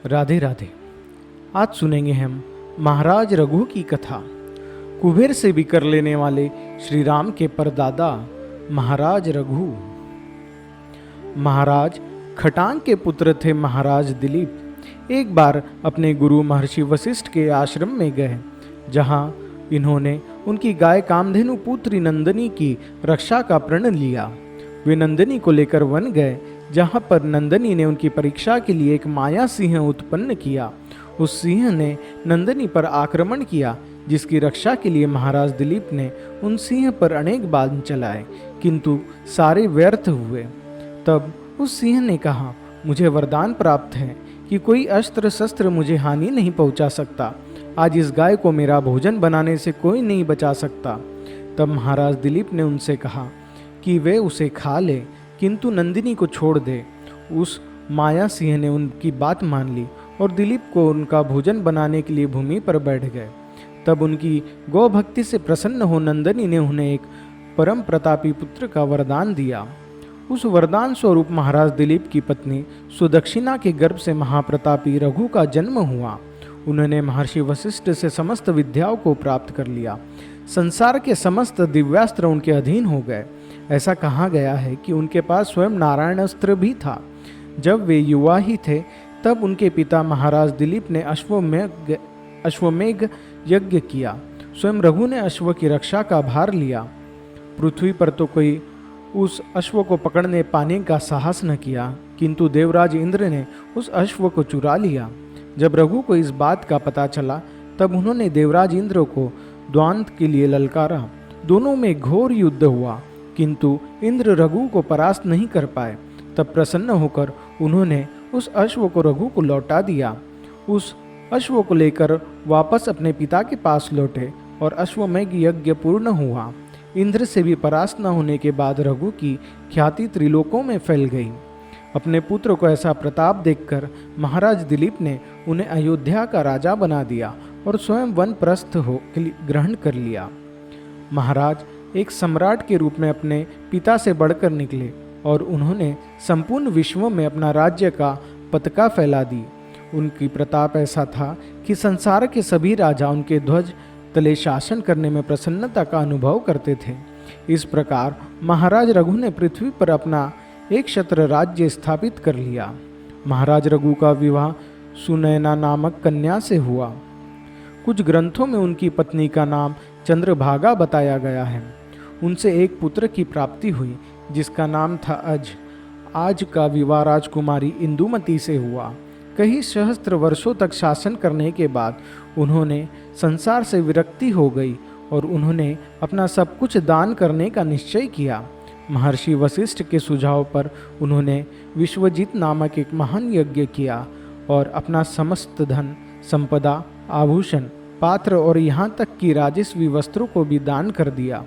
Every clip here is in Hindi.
राधे राधे। आज सुनेंगे हम महाराज रघु की कथा। कुबेर से भी कर लेने वाले श्री राम के परदादा महाराज रघु। महाराज खटांग के पुत्र थे महाराज दिलीप। एक बार अपने गुरु महर्षि वशिष्ठ के आश्रम में गए, जहां इन्होंने उनकी गाय कामधेनु पुत्री नंदिनी की रक्षा का प्रण लिया। वे नंदिनी को लेकर वन गए, जहां पर नंदिनी ने उनकी परीक्षा के लिए एक माया सिंह उत्पन्न किया। उस सिंह ने नंदिनी पर आक्रमण किया, जिसकी रक्षा के लिए महाराज दिलीप ने उन सिंह पर अनेक बाण चलाए, किंतु सारे व्यर्थ हुए। तब उस सिंह ने कहा, मुझे वरदान प्राप्त है कि कोई अस्त्र शस्त्र मुझे हानि नहीं पहुंचा सकता। आज इस गाय को मेरा भोजन बनाने से कोई नहीं बचा सकता। तब महाराज दिलीप ने उनसे कहा कि वे उसे खा ले, किंतु नंदिनी को छोड़ दे। उस माया सिंह ने उनकी बात मान ली और दिलीप को उनका भोजन बनाने के लिए भूमि पर बैठ गए। तब उनकी गौ भक्ति से प्रसन्न हो नंदिनी ने उन्हें एक परम प्रतापी पुत्र का वरदान दिया। उस वरदान स्वरूप महाराज दिलीप की पत्नी सुदक्षिणा के गर्भ से महाप्रतापी रघु का जन्म हुआ। उन्होंने महर्षि वशिष्ठ से समस्त विद्याओं को प्राप्त कर लिया। संसार के समस्त दिव्यास्त्र उनके अधीन हो गए। ऐसा कहा गया है कि उनके पास स्वयं नारायण अस्त्र भी था। जब वे युवा ही थे, तब उनके पिता महाराज दिलीप ने अश्वमेघ यज्ञ किया। स्वयं रघु ने अश्व की रक्षा का भार लिया। पृथ्वी पर तो कोई उस अश्व को पकड़ने पाने का साहस न किया, किंतु देवराज इंद्र ने उस अश्व को चुरा लिया। जब रघु को इस बात का पता चला, तब उन्होंने देवराज इंद्र को द्वंद्व के लिए ललकारा। दोनों में घोर युद्ध हुआ, किंतु इंद्र रघु को परास्त नहीं कर पाए। तब प्रसन्न होकर उन्होंने उस अश्व को रघु को लौटा दिया। उस अश्व को लेकर वापस अपने पिता के पास लौटे और अश्वमेघ यज्ञ पूर्ण हुआ। इंद्र से भी परास्त न होने के बाद रघु की ख्याति त्रिलोकों में फैल गई। अपने पुत्र को ऐसा प्रताप देखकर महाराज दिलीप ने उन्हें अयोध्या का राजा बना दिया और स्वयं वनप्रस्थ हो ग्रहण कर लिया। महाराज एक सम्राट के रूप में अपने पिता से बढ़कर निकले और उन्होंने संपूर्ण विश्व में अपना राज्य का पताका फैला दी। उनकी प्रताप ऐसा था कि संसार के सभी राजा उनके ध्वज तले शासन करने में प्रसन्नता का अनुभव करते थे। इस प्रकार महाराज रघु ने पृथ्वी पर अपना एक छत्र राज्य स्थापित कर लिया। महाराज रघु का विवाह सुनैना नामक कन्या से हुआ। कुछ ग्रंथों में उनकी पत्नी का नाम चंद्रभागा बताया गया है। उनसे एक पुत्र की प्राप्ति हुई, जिसका नाम था अज। आज का विवाह राजकुमारी इंदुमती से हुआ। कई सहस्त्र वर्षों तक शासन करने के बाद उन्होंने संसार से विरक्ति हो गई और उन्होंने अपना सब कुछ दान करने का निश्चय किया। महर्षि वशिष्ठ के सुझाव पर उन्होंने विश्वजीत नामक एक महान यज्ञ किया और अपना समस्त धन, संपदा, आभूषण, पात्र और यहाँ तक कि राजस्वी वस्त्रों को भी दान कर दिया।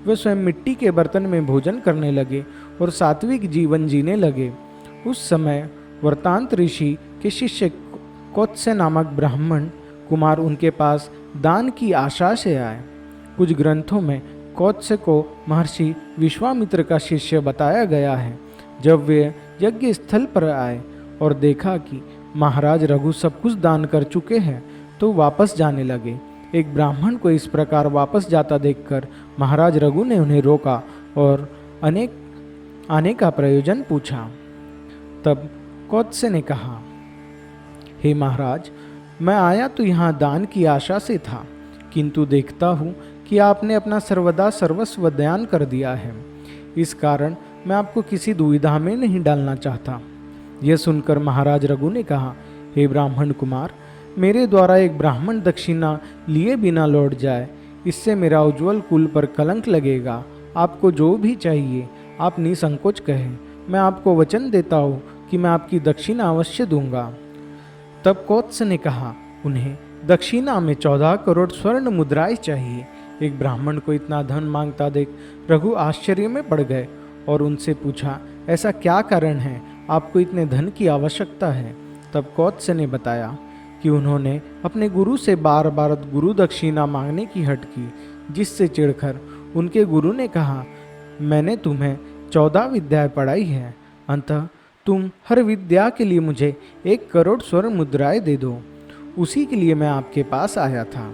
वे स्वयं मिट्टी के बर्तन में भोजन करने लगे और सात्विक जीवन जीने लगे। उस समय वर्तांत ऋषि के शिष्य कौत्स्य नामक ब्राह्मण कुमार उनके पास दान की आशा से आए। कुछ ग्रंथों में कौत्स्य को महर्षि विश्वामित्र का शिष्य बताया गया है। जब वे यज्ञ स्थल पर आए और देखा कि महाराज रघु सब कुछ दान कर चुके हैं, तो वापस जाने लगे। एक ब्राह्मण को इस प्रकार वापस जाता देखकर महाराज रघु ने उन्हें रोका और आने का प्रयोजन पूछा। तब कौत्स्य ने कहा, हे महाराज, मैं आया तो यहाँ दान की आशा से था, किंतु देखता हूँ कि आपने अपना सर्वदा सर्वस्व दान कर दिया है। इस कारण मैं आपको किसी दुविधा में नहीं डालना चाहता। यह सुनकर महाराज रघु ने कहा, हे ब्राह्मण कुमार, मेरे द्वारा एक ब्राह्मण दक्षिणा लिए बिना लौट जाए, इससे मेरा उज्जवल कुल पर कलंक लगेगा। आपको जो भी चाहिए आप निसंकोच कहें। मैं आपको वचन देता हूँ कि मैं आपकी दक्षिणा अवश्य दूंगा। तब कौत्स्य ने कहा, उन्हें दक्षिणा में 14 करोड़ स्वर्ण मुद्राएं चाहिए। एक ब्राह्मण को इतना धन मांगता देख रघु आश्चर्य में पड़ गए और उनसे पूछा, ऐसा क्या कारण है, आपको इतने धन की आवश्यकता है? तब कौत्स्य ने बताया कि उन्होंने अपने गुरु से बार बार गुरु दक्षिणा मांगने की हट की, जिससे चिढ़कर उनके गुरु ने कहा, मैंने तुम्हें 14 विद्याएं पढ़ाई है, अंतः तुम हर विद्या के लिए मुझे 1 करोड़ स्वर्ण मुद्राएं दे दो, उसी के लिए मैं आपके पास आया था।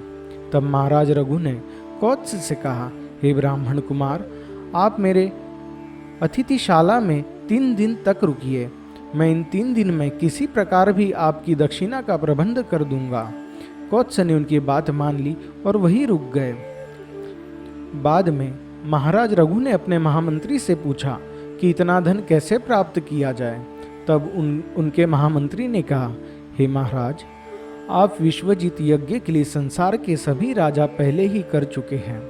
तब महाराज रघु ने कौत्स से कहा, हे ब्राह्मण कुमार, आप मेरे अतिथिशाला में 3 दिन तक रुकिए। मैं इन 3 दिन में किसी प्रकार भी आपकी दक्षिणा का प्रबंध कर दूंगा। कौत्स ने उनकी बात मान ली और वहीं रुक गए। बाद में महाराज रघु ने अपने महामंत्री से पूछा कि इतना धन कैसे प्राप्त किया जाए। तब उनके महामंत्री ने कहा, हे महाराज, आप विश्वजीत यज्ञ के लिए संसार के सभी राजा पहले ही कर चुके हैं,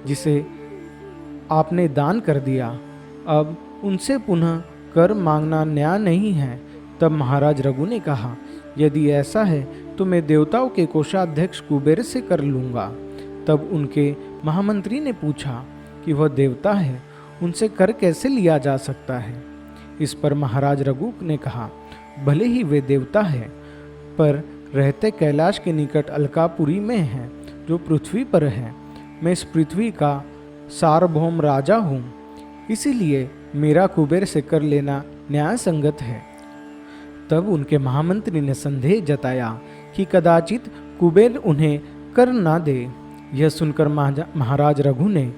जिसे आपने दान कर दिया। अब उनसे पुनः कर मांगना न्याय नहीं है। तब महाराज रघु ने कहा, यदि ऐसा है तो मैं देवताओं के कोषाध्यक्ष कुबेर से कर लूंगा। तब उनके महामंत्री ने पूछा कि वह देवता है, उनसे कर कैसे लिया जा सकता है। इस पर महाराज रघु ने कहा, भले ही वे देवता है, पर रहते कैलाश के निकट अलकापुरी में हैं, जो पृथ्वी पर है। मैं इस पृथ्वी का सार्वभौम राजा हूँ, इसीलिए मेरा कुबेर से कर लेना न्याय संगत है। तब उनके महामंत्री ने संदेह जताया कि कदाचित कुबेर उन्हें कर ना दे। यह सुनकर महाराज रघु ने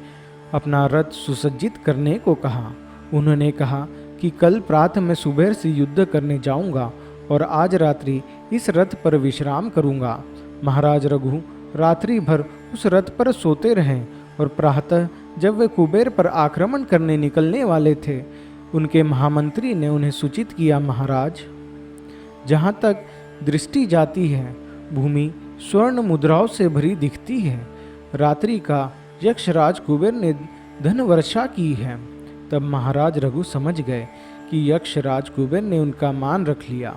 अपना रथ सुसज्जित करने को कहा। उन्होंने कहा कि कल प्रातः मैं सुबह से युद्ध करने जाऊंगा और आज रात्रि इस रथ पर विश्राम करूंगा। महाराज रघु रात्रि भर उस रथ पर सोते रहे और प्रातः जब वे कुबेर पर आक्रमण करने निकलने वाले थे, उनके महामंत्री ने उन्हें सूचित किया, महाराज, जहाँ तक दृष्टि जाती है भूमि स्वर्ण मुद्राओं से भरी दिखती है। रात्रि का यक्षराज कुबेर ने धन वर्षा की है। तब महाराज रघु समझ गए कि यक्षराज कुबेर ने उनका मान रख लिया।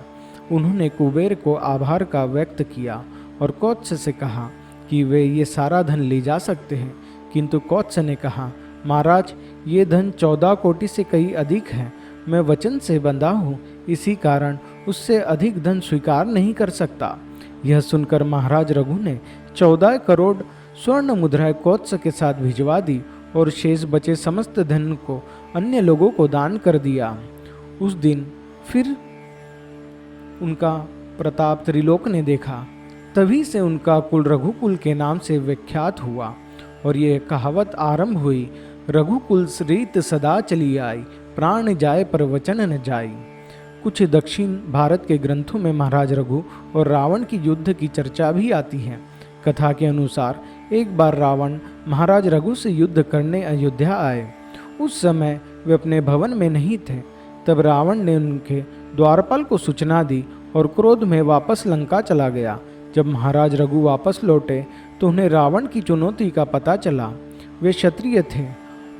उन्होंने कुबेर को आभार का व्यक्त किया और कौत्स से कहा कि वे ये सारा धन ले जा सकते हैं। किंतु कौत्स ने कहा, महाराज, ये धन 14 कोटि से कहीं अधिक है। मैं वचन से बंधा हूँ, इसी कारण उससे अधिक धन स्वीकार नहीं कर सकता। यह सुनकर महाराज रघु ने 14 करोड़ स्वर्ण मुद्राएं कौत्स के साथ भिजवा दी और शेष बचे समस्त धन को अन्य लोगों को दान कर दिया। उस दिन फिर उनका प्रताप त्रिलोक ने देखा। तभी से उनका कुल रघुकुल के नाम से विख्यात हुआ और ये कहावत आरंभ हुई, रघुकुल रीत सदा चली आई, प्राण जाए पर वचन न जाई। कुछ दक्षिण भारत के ग्रंथों में महाराज रघु और रावण की युद्ध की चर्चा भी आती है। कथा के अनुसार एक बार रावण महाराज रघु से युद्ध करने अयोध्या आए। उस समय वे अपने भवन में नहीं थे। तब रावण ने उनके द्वारपाल को सूचना दी और क्रोध में वापस लंका चला गया। जब महाराज रघु वापस लौटे तो उन्हें रावण की चुनौती का पता चला। वे क्षत्रिय थे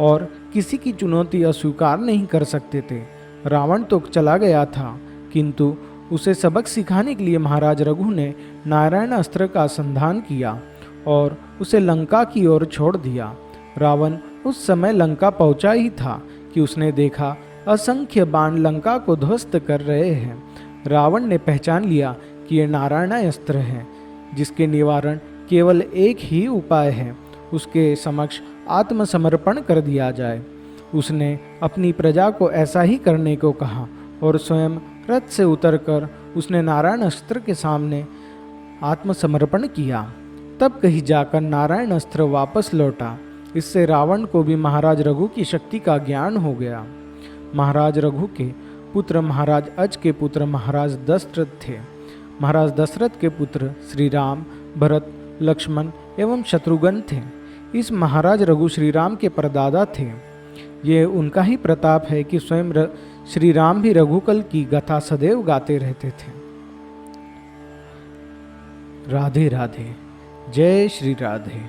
और किसी की चुनौती अस्वीकार नहीं कर सकते थे। रावण तो चला गया था, किंतु उसे सबक सिखाने के लिए महाराज रघु ने नारायण अस्त्र का संधान किया और उसे लंका की ओर छोड़ दिया। रावण उस समय लंका पहुंचा ही था कि उसने देखा असंख्य बाण लंका को ध्वस्त कर रहे हैं। रावण ने पहचान लिया कि यह नारायण अस्त्र है, जिसके निवारण केवल एक ही उपाय है, उसके समक्ष आत्मसमर्पण कर दिया जाए। उसने अपनी प्रजा को ऐसा ही करने को कहा और स्वयं रथ से उतरकर उसने नारायण अस्त्र के सामने आत्मसमर्पण किया। तब कहीं जाकर नारायण अस्त्र वापस लौटा। इससे रावण को भी महाराज रघु की शक्ति का ज्ञान हो गया। महाराज रघु के पुत्र महाराज अज के पुत्र महाराज दशरथ थे। महाराज दशरथ के पुत्र श्री राम, भरत, लक्ष्मण एवं शत्रुघ्न थे। इस महाराज रघु श्री राम के परदादा थे। ये उनका ही प्रताप है कि स्वयं श्री राम भी रघुकुल की गाथा सदैव गाते रहते थे। राधे राधे। जय श्री राधे।